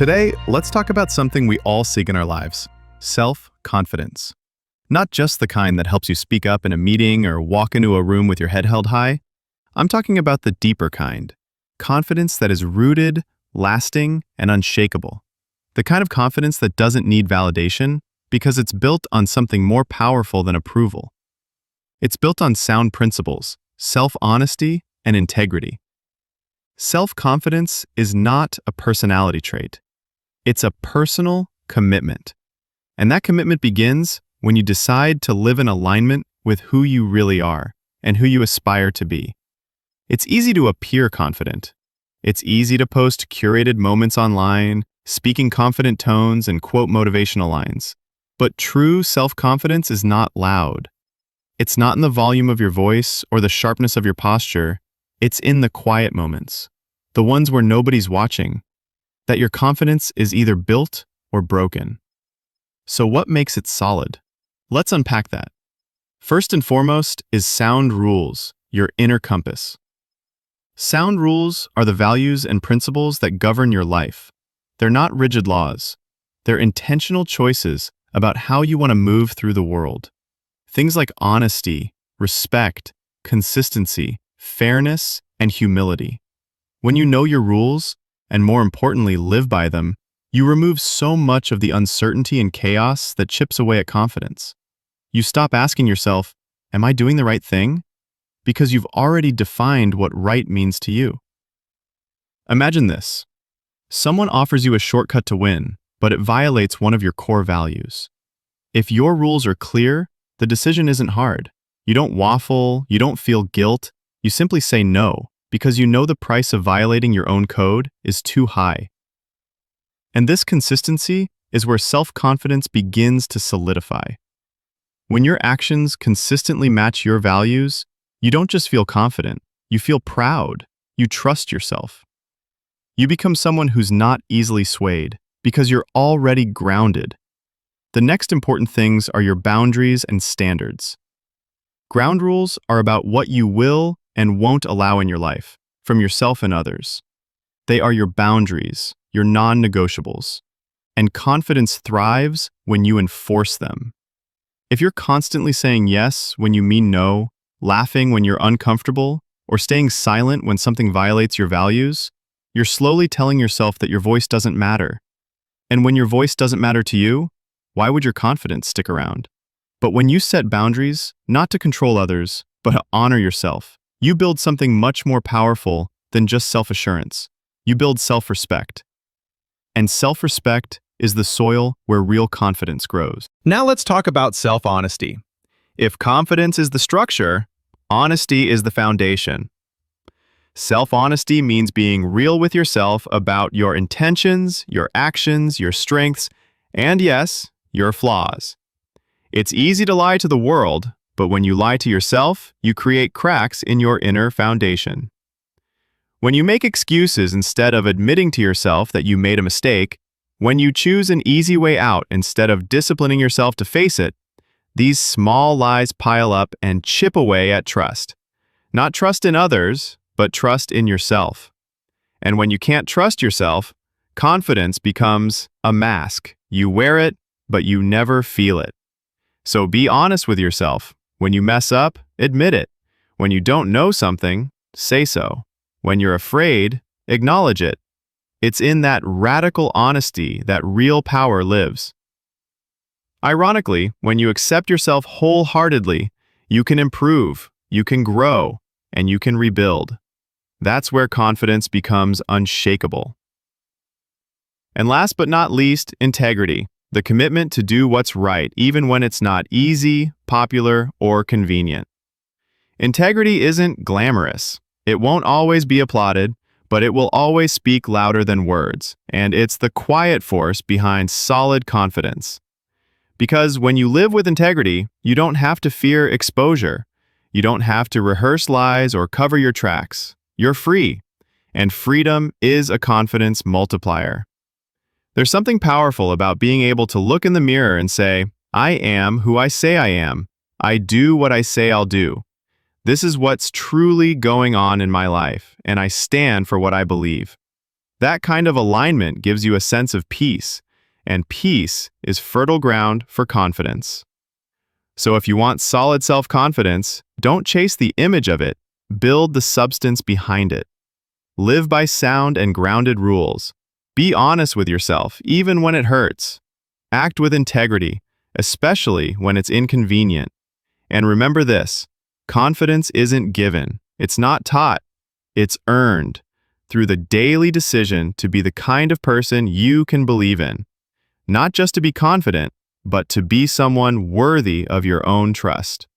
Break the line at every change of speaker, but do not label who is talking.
Today, let's talk about something we all seek in our lives: self-confidence. Not just the kind that helps you speak up in a meeting or walk into a room with your head held high. I'm talking about the deeper kind: confidence that is rooted, lasting, and unshakable. The kind of confidence that doesn't need validation because it's built on something more powerful than approval. It's built on sound principles, self-honesty, and integrity. Self-confidence is not a personality trait. It's a personal commitment. And that commitment begins when you decide to live in alignment with who you really are and who you aspire to be. It's easy to appear confident. It's easy to post curated moments online, speaking confident tones and quote motivational lines. But true self-confidence is not loud. It's not in the volume of your voice or the sharpness of your posture. It's in the quiet moments, the ones where nobody's watching, that your confidence is either built or broken. So what makes it solid? Let's unpack that. First and foremost is sound rules, your inner compass. Sound rules are the values and principles that govern your life. They're not rigid laws. They're intentional choices about how you want to move through the world. Things like honesty, respect, consistency, fairness, and humility. When you know your rules, and more importantly, live by them, you remove so much of the uncertainty and chaos that chips away at confidence. You stop asking yourself, am I doing the right thing? Because you've already defined what right means to you. Imagine this. Someone offers you a shortcut to win, but it violates one of your core values. If your rules are clear, the decision isn't hard. You don't waffle, you don't feel guilt, you simply say no, because you know the price of violating your own code is too high. And this consistency is where self-confidence begins to solidify. When your actions consistently match your values, you don't just feel confident, you feel proud, you trust yourself. You become someone who's not easily swayed because you're already grounded. The next important things are your boundaries and standards. Ground rules are about what you will and won't allow in your life, from yourself and others. They are your boundaries, your non-negotiables. And confidence thrives when you enforce them. If you're constantly saying yes when you mean no, laughing when you're uncomfortable, or staying silent when something violates your values, you're slowly telling yourself that your voice doesn't matter. And when your voice doesn't matter to you, why would your confidence stick around? But when you set boundaries, not to control others, but to honor yourself, you build something much more powerful than just self-assurance. You build self-respect. And self-respect is the soil where real confidence grows.
Now let's talk about self-honesty. If confidence is the structure, honesty is the foundation. Self-honesty means being real with yourself about your intentions, your actions, your strengths, and yes, your flaws. It's easy to lie to the world, but when you lie to yourself, you create cracks in your inner foundation. When you make excuses instead of admitting to yourself that you made a mistake, when you choose an easy way out instead of disciplining yourself to face it, these small lies pile up and chip away at trust. Not trust in others, but trust in yourself. And when you can't trust yourself, confidence becomes a mask. You wear it, but you never feel it. So be honest with yourself. When you mess up, admit it. When you don't know something, say so. When you're afraid, acknowledge it. It's in that radical honesty that real power lives. Ironically, when you accept yourself wholeheartedly, you can improve, you can grow, and you can rebuild. That's where confidence becomes unshakable. And last but not least, integrity. The commitment to do what's right, even when it's not easy, popular, or convenient. Integrity isn't glamorous. It won't always be applauded, but it will always speak louder than words, and it's the quiet force behind solid confidence. Because when you live with integrity, you don't have to fear exposure. You don't have to rehearse lies or cover your tracks. You're free, and freedom is a confidence multiplier. There's something powerful about being able to look in the mirror and say, I am who I say I am. I do what I say I'll do. This is what's truly going on in my life, and I stand for what I believe. That kind of alignment gives you a sense of peace, and peace is fertile ground for confidence. So if you want solid self-confidence, don't chase the image of it, build the substance behind it. Live by sound and grounded rules. Be honest with yourself, even when it hurts. Act with integrity, especially when it's inconvenient. And remember this, confidence isn't given, it's not taught, it's earned through the daily decision to be the kind of person you can believe in. Not just to be confident, but to be someone worthy of your own trust.